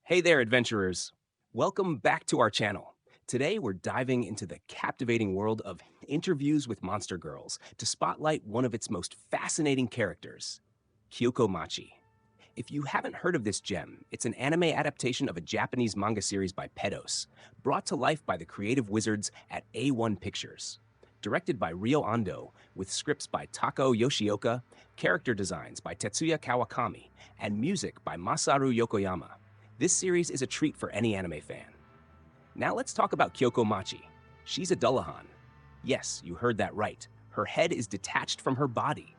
Hey there, adventurers! Welcome back to our channel. Today, we're diving into the captivating world of interviews with monster girls to spotlight one of its most fascinating characters, Kyouko Machi. If you haven't heard of this gem, it's an anime adaptation of a Japanese manga series by Pedos, brought to life by the creative wizards at A1 Pictures. Directed by Ryo Ando, with scripts by Tako Yoshioka, character designs by Tetsuya Kawakami, and music by Masaru Yokoyama. This series is a treat for any anime fan. Now let's talk about Kyoko Machi. She's a Dullahan. Yes, you heard that right. Her head is detached from her body.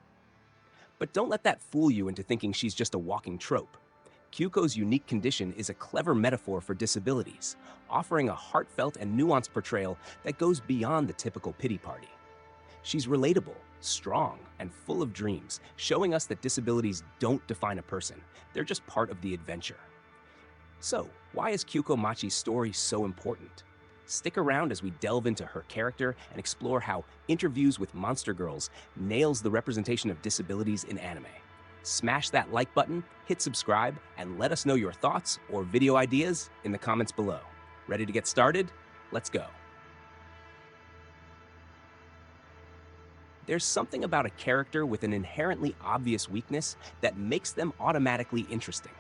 But don't let that fool you into thinking she's just a walking trope. Kyuko's unique condition is a clever metaphor for disabilities, offering a heartfelt and nuanced portrayal that goes beyond the typical pity party. She's relatable, strong, and full of dreams, showing us that disabilities don't define a person. They're just part of the adventure. So, why is Kyouko Machi's story so important? Stick around as we delve into her character and explore how Interviews with Monster Girls nails the representation of disabilities in anime. Smash that like button, hit subscribe, and let us know your thoughts or video ideas in the comments below. Ready to get started? Let's go. There's something about a character with an inherently obvious weakness that makes them automatically interesting.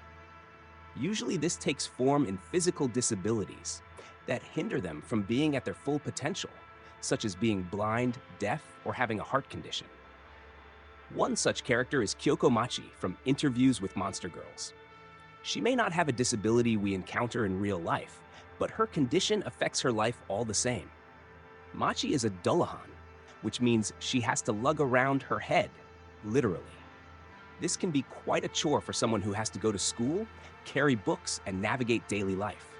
Usually this takes form in physical disabilities that hinder them from being at their full potential, such as being blind, deaf, or having a heart condition. One such character is Kyoko Machi from Interviews with Monster Girls. She may not have a disability we encounter in real life, but her condition affects her life all the same. Machi is a Dullahan, which means she has to lug around her head, literally. This can be quite a chore for someone who has to go to school, carry books, and navigate daily life.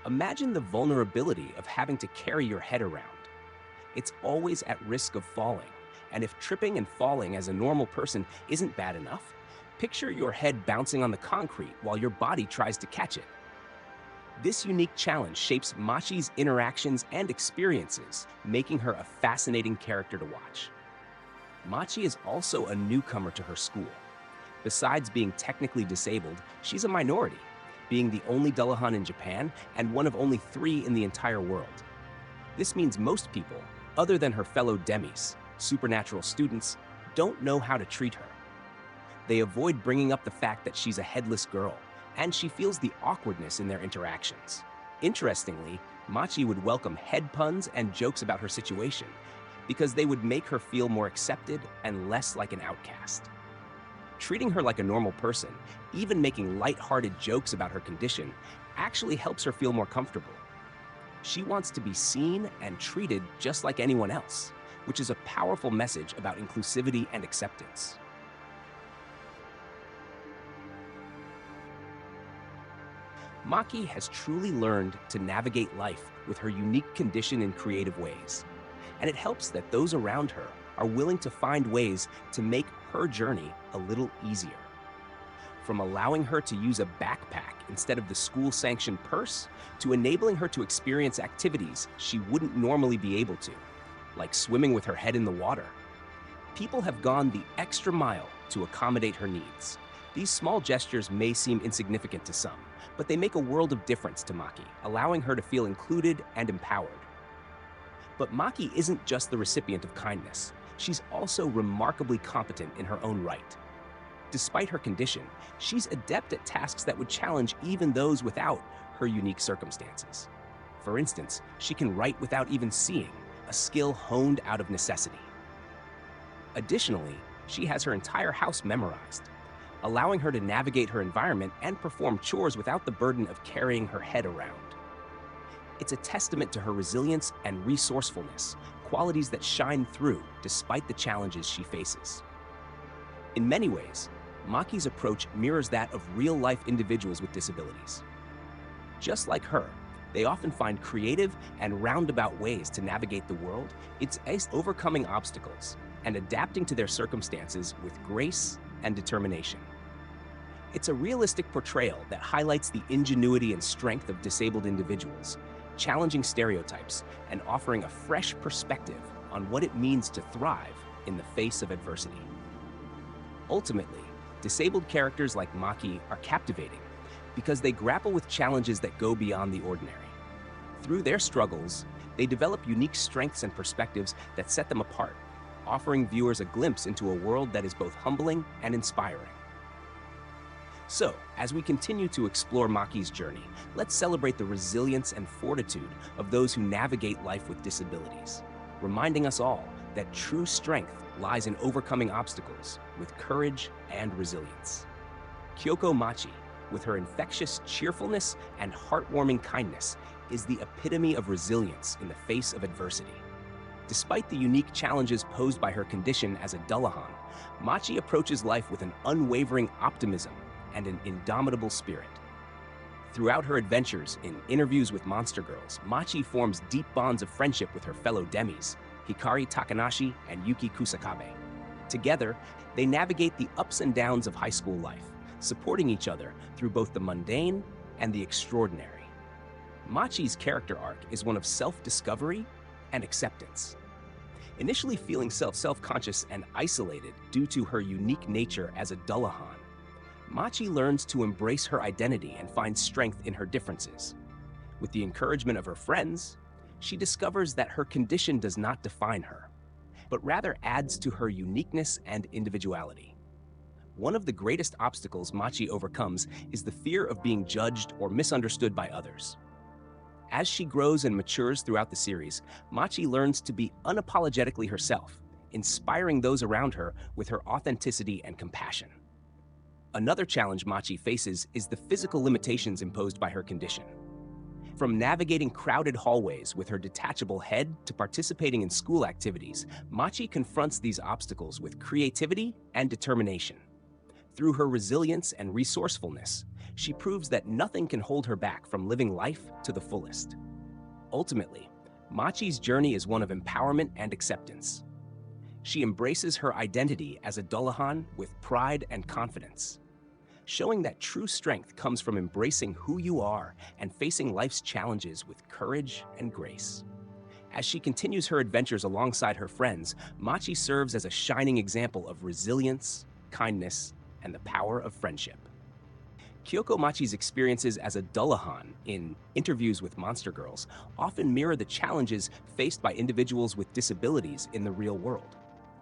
Imagine the vulnerability of having to carry your head around. It's always at risk of falling, and if tripping and falling as a normal person isn't bad enough, picture your head bouncing on the concrete while your body tries to catch it. This unique challenge shapes Machi's interactions and experiences, making her a fascinating character to watch. Machi is also a newcomer to her school. Besides being technically disabled, she's a minority, being the only Dullahan in Japan and one of only 3 in the entire world. This means most people, other than her fellow demis, supernatural students, don't know how to treat her. They avoid bringing up the fact that she's a headless girl, and she feels the awkwardness in their interactions. Interestingly, Machi would welcome head puns and jokes about her situation, because they would make her feel more accepted and less like an outcast. Treating her like a normal person, even making light-hearted jokes about her condition, actually helps her feel more comfortable. She wants to be seen and treated just like anyone else, which is a powerful message about inclusivity and acceptance. Maki has truly learned to navigate life with her unique condition in creative ways, and it helps that those around her are willing to find ways to make her journey a little easier. From allowing her to use a backpack instead of the school-sanctioned purse, to enabling her to experience activities she wouldn't normally be able to, like swimming with her head in the water. People have gone the extra mile to accommodate her needs. These small gestures may seem insignificant to some, but they make a world of difference to Maki, allowing her to feel included and empowered. But Maki isn't just the recipient of kindness. She's also remarkably competent in her own right. Despite her condition, she's adept at tasks that would challenge even those without her unique circumstances. For instance, she can write without even seeing, a skill honed out of necessity. Additionally, she has her entire house memorized, allowing her to navigate her environment and perform chores without the burden of carrying her head around. It's a testament to her resilience and resourcefulness, qualities that shine through despite the challenges she faces. In many ways, Maki's approach mirrors that of real-life individuals with disabilities. Just like her, they often find creative and roundabout ways to navigate the world. It's overcoming obstacles and adapting to their circumstances with grace and determination. It's a realistic portrayal that highlights the ingenuity and strength of disabled individuals, challenging stereotypes and offering a fresh perspective on what it means to thrive in the face of adversity. Ultimately, disabled characters like Maki are captivating because they grapple with challenges that go beyond the ordinary. Through their struggles, they develop unique strengths and perspectives that set them apart, offering viewers a glimpse into a world that is both humbling and inspiring. So, as we continue to explore Maki's journey, let's celebrate the resilience and fortitude of those who navigate life with disabilities, reminding us all that true strength lies in overcoming obstacles with courage and resilience. Kyouko Machi, with her infectious cheerfulness and heartwarming kindness, is the epitome of resilience in the face of adversity. Despite the unique challenges posed by her condition as a Dullahan, Machi approaches life with an unwavering optimism and an indomitable spirit. Throughout her adventures in interviews with monster girls, Machi forms deep bonds of friendship with her fellow demis, Hikari Takanashi and Yuki Kusakabe. Together, they navigate the ups and downs of high school life, supporting each other through both the mundane and the extraordinary. Machi's character arc is one of self-discovery and acceptance. Initially feeling self-conscious and isolated due to her unique nature as a Dullahan, Machi learns to embrace her identity and find strength in her differences. With the encouragement of her friends, she discovers that her condition does not define her, but rather adds to her uniqueness and individuality. One of the greatest obstacles Machi overcomes is the fear of being judged or misunderstood by others. As she grows and matures throughout the series, Machi learns to be unapologetically herself, inspiring those around her with her authenticity and compassion. Another challenge Machi faces is the physical limitations imposed by her condition. From navigating crowded hallways with her detachable head to participating in school activities, Machi confronts these obstacles with creativity and determination. Through her resilience and resourcefulness, she proves that nothing can hold her back from living life to the fullest. Ultimately, Machi's journey is one of empowerment and acceptance. She embraces her identity as a Dullahan with pride and confidence, showing that true strength comes from embracing who you are and facing life's challenges with courage and grace. As she continues her adventures alongside her friends, Machi serves as a shining example of resilience, kindness, and the power of friendship. Kyoko Machi's experiences as a Dullahan in interviews with monster girls often mirror the challenges faced by individuals with disabilities in the real world.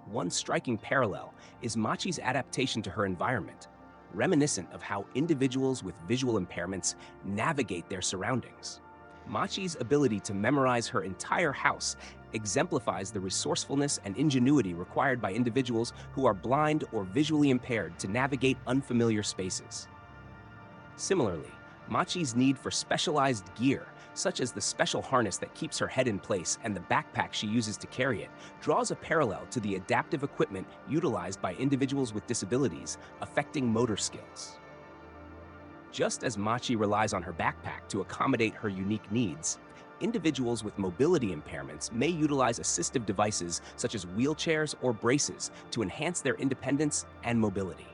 One striking parallel is Machi's adaptation to her environment, reminiscent of how individuals with visual impairments navigate their surroundings. Machi's ability to memorize her entire house exemplifies the resourcefulness and ingenuity required by individuals who are blind or visually impaired to navigate unfamiliar spaces. Similarly, Machi's need for specialized gear, such as the special harness that keeps her head in place and the backpack she uses to carry it, draws a parallel to the adaptive equipment utilized by individuals with disabilities affecting motor skills. Just as Machi relies on her backpack to accommodate her unique needs, individuals with mobility impairments may utilize assistive devices such as wheelchairs or braces to enhance their independence and mobility.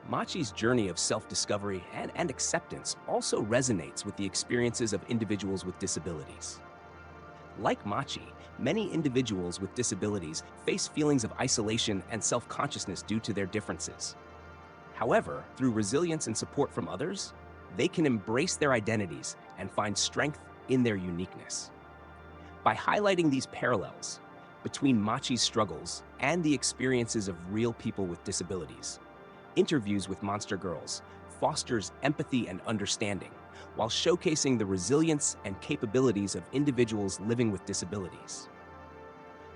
Machi's journey of self-discovery and acceptance also resonates with the experiences of individuals with disabilities. Like Machi, many individuals with disabilities face feelings of isolation and self-consciousness due to their differences. However, through resilience and support from others, they can embrace their identities and find strength in their uniqueness. By highlighting these parallels between Machi's struggles and the experiences of real people with disabilities, Interviews with Monster Girls fosters empathy and understanding, while showcasing the resilience and capabilities of individuals living with disabilities.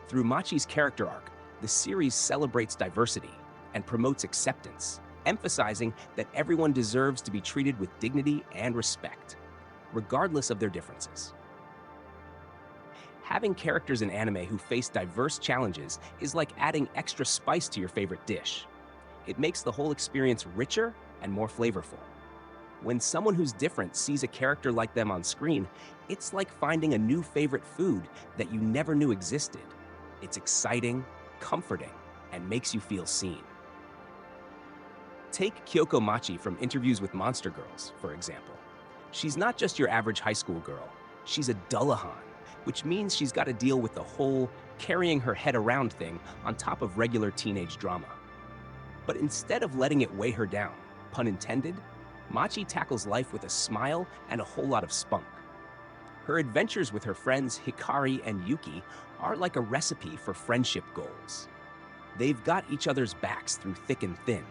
Through Machi's character arc, the series celebrates diversity and promotes acceptance, emphasizing that everyone deserves to be treated with dignity and respect, regardless of their differences. Having characters in anime who face diverse challenges is like adding extra spice to your favorite dish. It makes the whole experience richer and more flavorful. When someone who's different sees a character like them on screen, it's like finding a new favorite food that you never knew existed. It's exciting, comforting, and makes you feel seen. Take Kyoko Machi from Interviews with Monster Girls, for example. She's not just your average high school girl. She's a Dullahan, which means she's got to deal with the whole carrying her head around thing on top of regular teenage drama. But instead of letting it weigh her down, pun intended, Machi tackles life with a smile and a whole lot of spunk. Her adventures with her friends Hikari and Yuki are like a recipe for friendship goals. They've got each other's backs through thick and thin,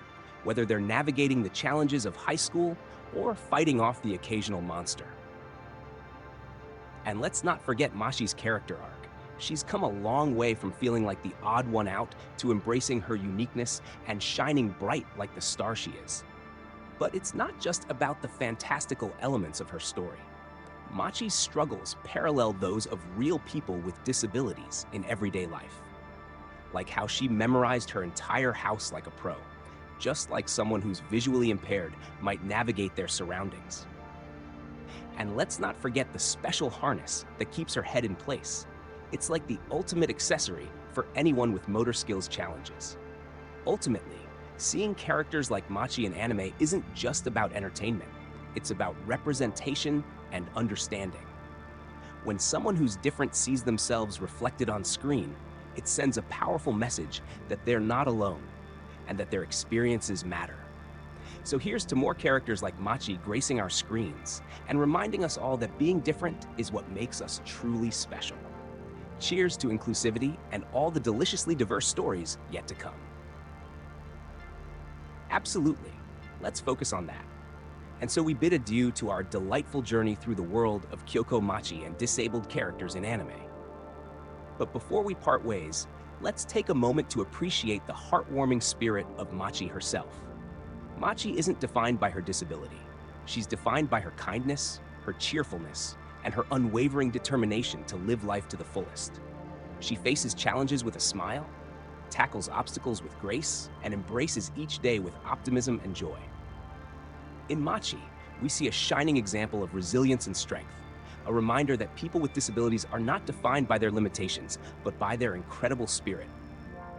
whether they're navigating the challenges of high school or fighting off the occasional monster. And let's not forget Machi's character arc. She's come a long way from feeling like the odd one out to embracing her uniqueness and shining bright like the star she is. But it's not just about the fantastical elements of her story. Machi's struggles parallel those of real people with disabilities in everyday life. Like how she memorized her entire house like a pro, just like someone who's visually impaired might navigate their surroundings. And let's not forget the special harness that keeps her head in place. It's like the ultimate accessory for anyone with motor skills challenges. Ultimately, seeing characters like Machi in anime isn't just about entertainment. It's about representation and understanding. When someone who's different sees themselves reflected on screen, it sends a powerful message that they're not alone and that their experiences matter. So here's to more characters like Machi gracing our screens and reminding us all that being different is what makes us truly special. Cheers to inclusivity and all the deliciously diverse stories yet to come. Absolutely. Let's focus on that. And so we bid adieu to our delightful journey through the world of Kyouko Machi and disabled characters in anime. But before we part ways, let's take a moment to appreciate the heartwarming spirit of Machi herself. Machi isn't defined by her disability. She's defined by her kindness, her cheerfulness, and her unwavering determination to live life to the fullest. She faces challenges with a smile, tackles obstacles with grace, and embraces each day with optimism and joy. In Machi, we see a shining example of resilience and strength, a reminder that people with disabilities are not defined by their limitations, but by their incredible spirit.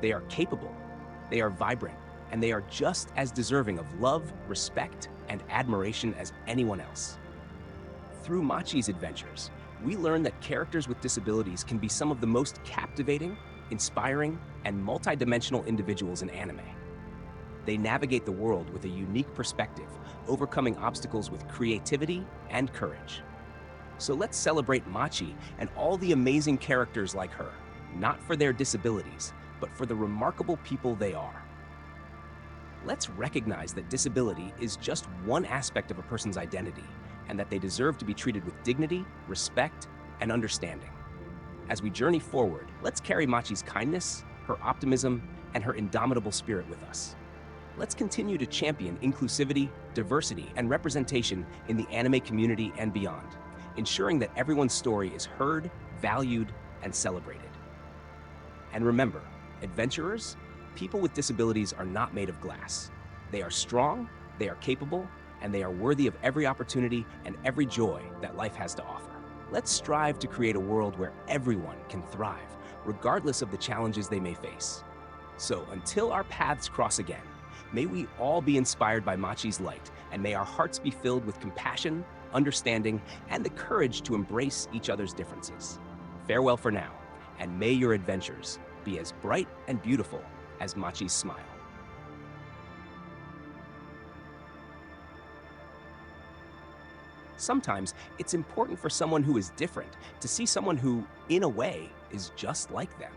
They are capable, they are vibrant, and they are just as deserving of love, respect, and admiration as anyone else. Through Machi's adventures, we learn that characters with disabilities can be some of the most captivating, inspiring, and multidimensional individuals in anime. They navigate the world with a unique perspective, overcoming obstacles with creativity and courage. So let's celebrate Machi and all the amazing characters like her, not for their disabilities, but for the remarkable people they are. Let's recognize that disability is just one aspect of a person's identity, and that they deserve to be treated with dignity, respect, and understanding. As we journey forward, let's carry Machi's kindness, her optimism, and her indomitable spirit with us. Let's continue to champion inclusivity, diversity, and representation in the anime community and beyond, ensuring that everyone's story is heard, valued, and celebrated. And remember, adventurers, people with disabilities are not made of glass. They are strong, they are capable, and they are worthy of every opportunity and every joy that life has to offer. Let's strive to create a world where everyone can thrive, regardless of the challenges they may face. So until our paths cross again, may we all be inspired by Machi's light, and may our hearts be filled with compassion, understanding, and the courage to embrace each other's differences. Farewell for now, and may your adventures be as bright and beautiful as Machi's smile. Sometimes it's important for someone who is different to see someone who, in a way, is just like them.